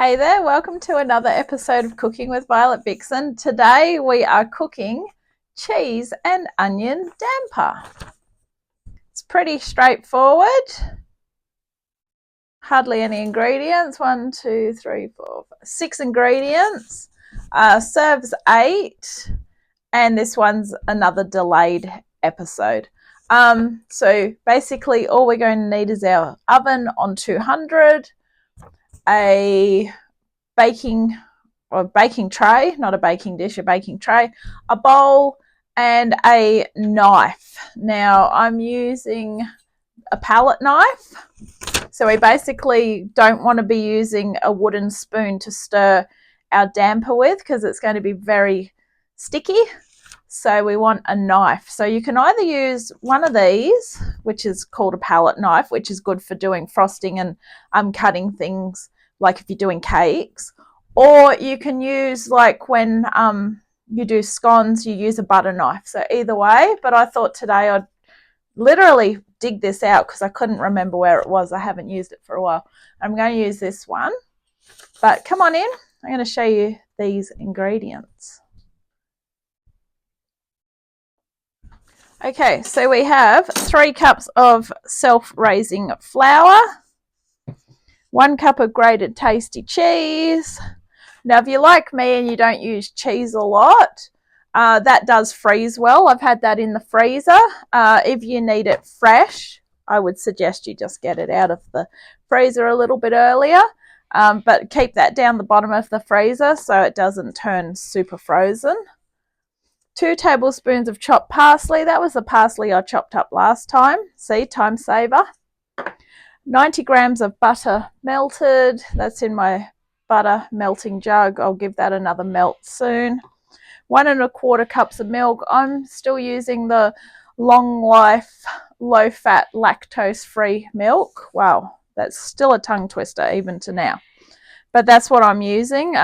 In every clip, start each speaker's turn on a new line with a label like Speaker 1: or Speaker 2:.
Speaker 1: Hey there, welcome to another episode of Cooking with Violet Vixen. Today we are cooking cheese and onion damper. It's pretty straightforward. Hardly any ingredients. 1, 2, 3, 4, 5, 6 ingredients. Serves 8. And this one's another delayed episode. So basically all we're going to need is our oven on 200, a baking tray, not a baking dish, a baking tray, a bowl, and a knife. Now I'm using a palette knife, so we basically don't want to be using a wooden spoon to stir our damper with because it's going to be very sticky. So we want a knife. So you can either use one of these, which is called a palette knife, which is good for doing frosting and cutting things like if you're doing cakes, or you can use like when you do scones, you use a butter knife. So either way, but I thought today I'd literally dig this out because I couldn't remember where it was. I haven't used it for a while. I'm going to use this one, but come on in. I'm going to show you these ingredients. Okay, so we have 3 cups of self-raising flour, 1 cup of grated tasty cheese. Now, if you're like me and you don't use cheese a lot, that does freeze well. I've had that in the freezer. If you need it fresh, I would suggest you just get it out of the freezer a little bit earlier. But keep that down the bottom of the freezer so it doesn't turn super frozen. 2 tablespoons of chopped parsley. That was the parsley I chopped up last time. See, time saver. 90 grams of butter melted. That's in my butter melting jug. I'll give that another melt soon. 1 1/4 cups of milk. I'm still using the long life, low fat, lactose free milk. Wow, that's still a tongue twister even to now. But that's what I'm using.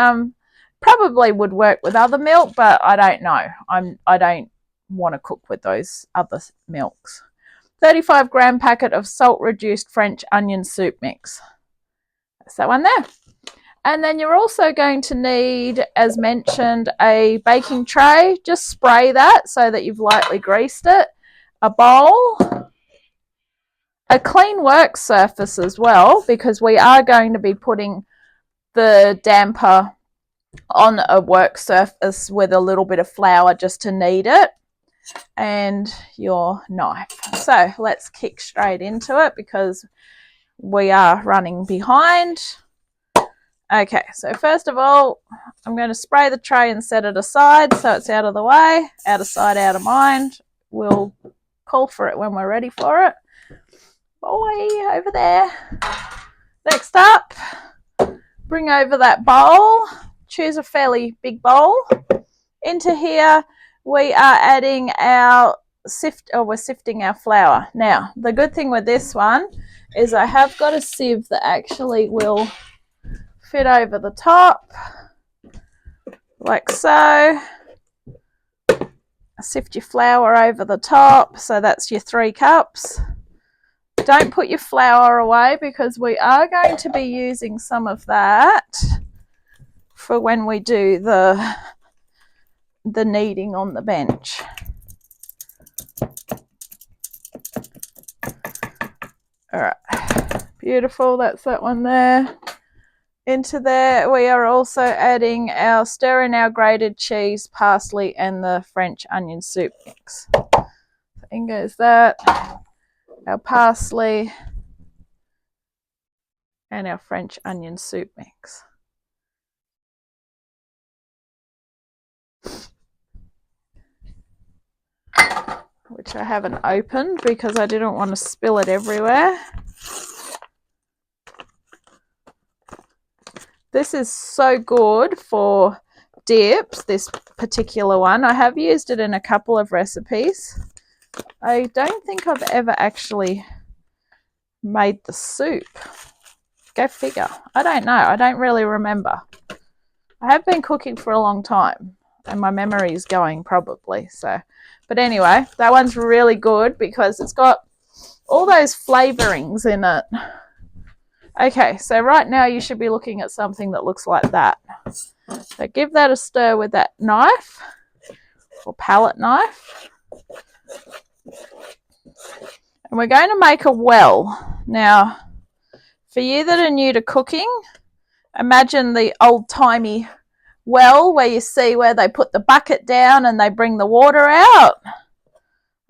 Speaker 1: Probably would work with other milk, but I don't know. I don't want to cook with those other milks. 35-gram packet of salt reduced French onion soup mix. That's that one there. And then you're also going to need, as mentioned, a baking tray. Just spray that so that you've lightly greased it. A bowl. A clean work surface as well, because we are going to be putting the damper on a work surface with a little bit of flour just to knead it. And your knife. So let's kick straight into it because we are running behind. Okay, so first of all, I'm going to spray the tray and set it aside so it's out of the way. Out of sight, out of mind. We'll call for it when we're ready for it. Boy, over there. Next up, bring over that bowl. Choose a fairly big bowl. Into here, we are adding our we're sifting our flour. Now, the good thing with this one is I have got a sieve that actually will fit over the top, like so. Sift your flour over the top, so that's your 3 cups. Don't put your flour away because we are going to be using some of that for when we do the kneading on the bench. All right, beautiful. That's that one there. Into there, we are also adding stirring our grated cheese, parsley, and the French onion soup mix. In goes that, our parsley, and our French onion soup mix. Which I haven't opened because I didn't want to spill it everywhere. This is so good for dips, this particular one. I have used it in a couple of recipes. I don't think I've ever actually made the soup. Go figure. I don't know. I don't really remember. I have been cooking for a long time and my memory is going probably. But anyway, that one's really good because it's got all those flavorings in it. Okay, so right now you should be looking at something that looks like that. So give that a stir with that knife or palette knife. And we're going to make a well. Now, for you that are new to cooking, imagine the old-timey well where you see where they put the bucket down and they bring the water out.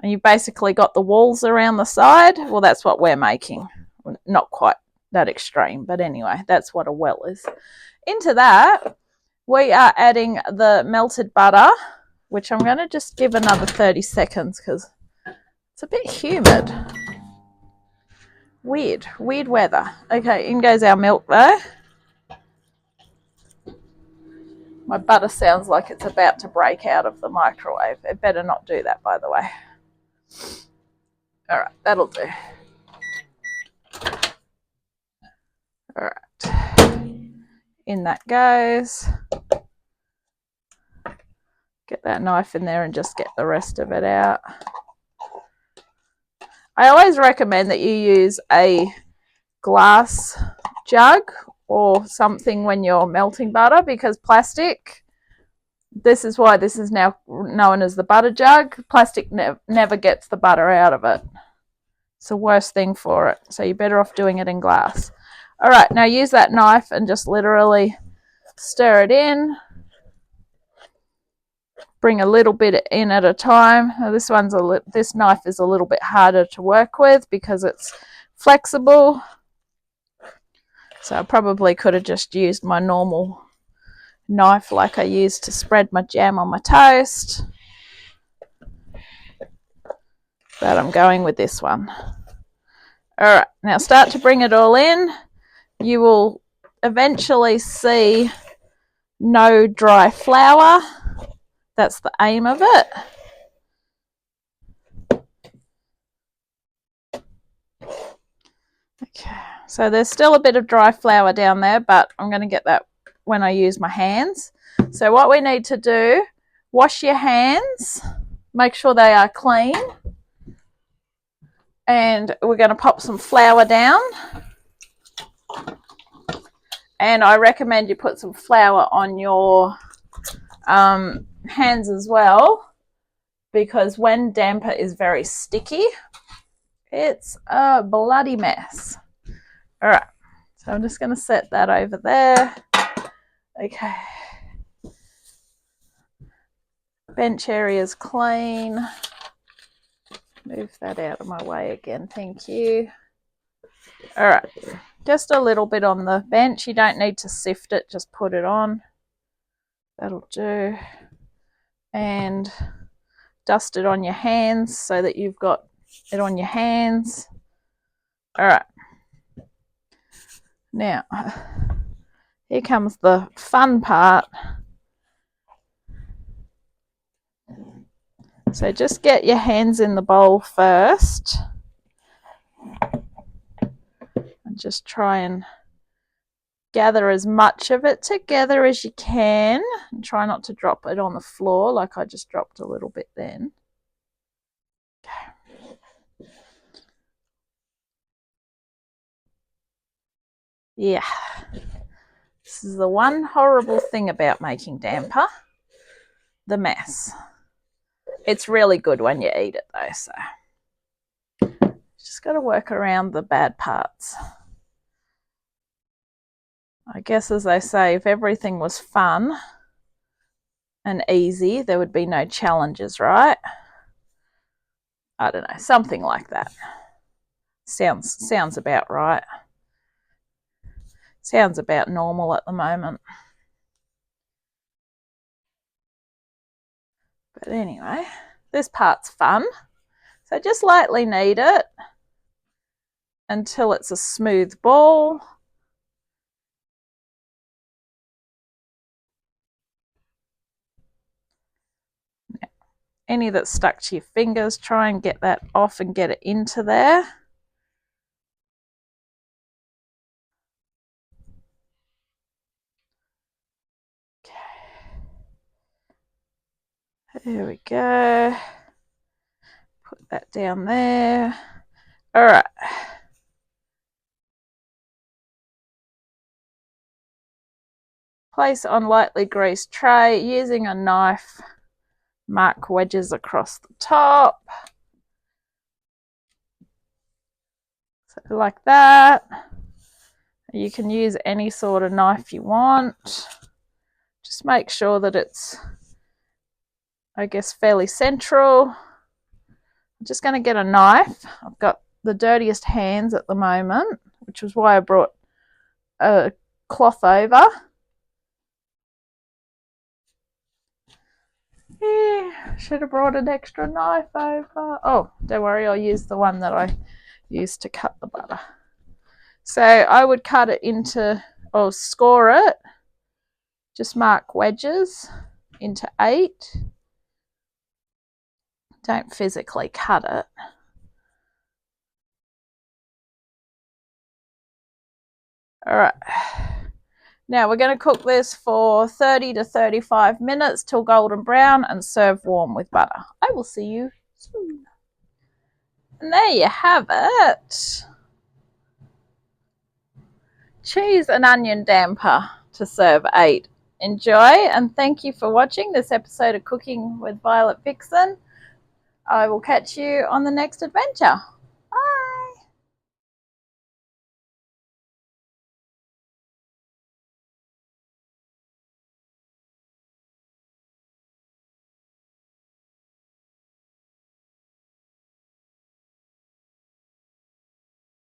Speaker 1: And you've basically got the walls around the side. Well, that's what we're making. Not quite that extreme, but anyway, that's what a well is. Into that, we are adding the melted butter, which I'm going to just give another 30 seconds because it's a bit humid. Weird weather. Okay, in goes our milk though. My butter sounds like it's about to break out of the microwave. It better not do that, by the way. All right, that'll do. All right. In that goes. Get that knife in there and just get the rest of it out. I always recommend that you use a glass jug or something when you're melting butter, because plastic, this is why this is now known as the butter jug, plastic never gets the butter out of it. It's the worst thing for it, so you're better off doing it in glass. All right, now use that knife and just literally stir it in. Bring a little bit in at a time. Now this knife is a little bit harder to work with because it's flexible. So I probably could have just used my normal knife like I used to spread my jam on my toast. But I'm going with this one. All right, now start to bring it all in. You will eventually see no dry flour. That's the aim of it. Okay, so there's still a bit of dry flour down there, but I'm going to get that when I use my hands. So what we need to do, wash your hands, make sure they are clean, and we're going to pop some flour down. And I recommend you put some flour on your hands as well, because when damper is very sticky, it's a bloody mess. All right, so I'm just going to set that over there. Okay. Bench area is clean. Move that out of my way again, thank you. All right, just a little bit on the bench. You don't need to sift it, just put it on. That'll do. And dust it on your hands so that you've got it on your hands. All right. Now, here comes the fun part. So just get your hands in the bowl first. And just try and gather as much of it together as you can. And try not to drop it on the floor like I just dropped a little bit then. Okay. Yeah. This is the one horrible thing about making damper. The mess. It's really good when you eat it though, so just got to work around the bad parts. I guess, as they say, if everything was fun and easy, there would be no challenges, right? I don't know, something like that. Sounds about right. Sounds about normal at the moment. But anyway, this part's fun. So just lightly knead it until it's a smooth ball. Any that's stuck to your fingers, try and get that off and get it into there. There we go. Put that down there. All right. Place on lightly greased tray. Using a knife, mark wedges across the top. So like that. You can use any sort of knife you want. Just make sure that it's, I guess, fairly central. I'm just going to get a knife. I've got the dirtiest hands at the moment, which was why I brought a cloth over. Yeah, should have brought an extra knife over. Oh, don't worry, I'll use the one that I used to cut the butter. So I would cut it into, or score it, just mark wedges into 8. Don't physically cut it. All right. Now we're going to cook this for 30 to 35 minutes till golden brown and serve warm with butter. I will see you soon. And there you have it. Cheese and onion damper to serve 8. Enjoy, and thank you for watching this episode of Cooking with Violet Vixen. I will catch you on the next adventure.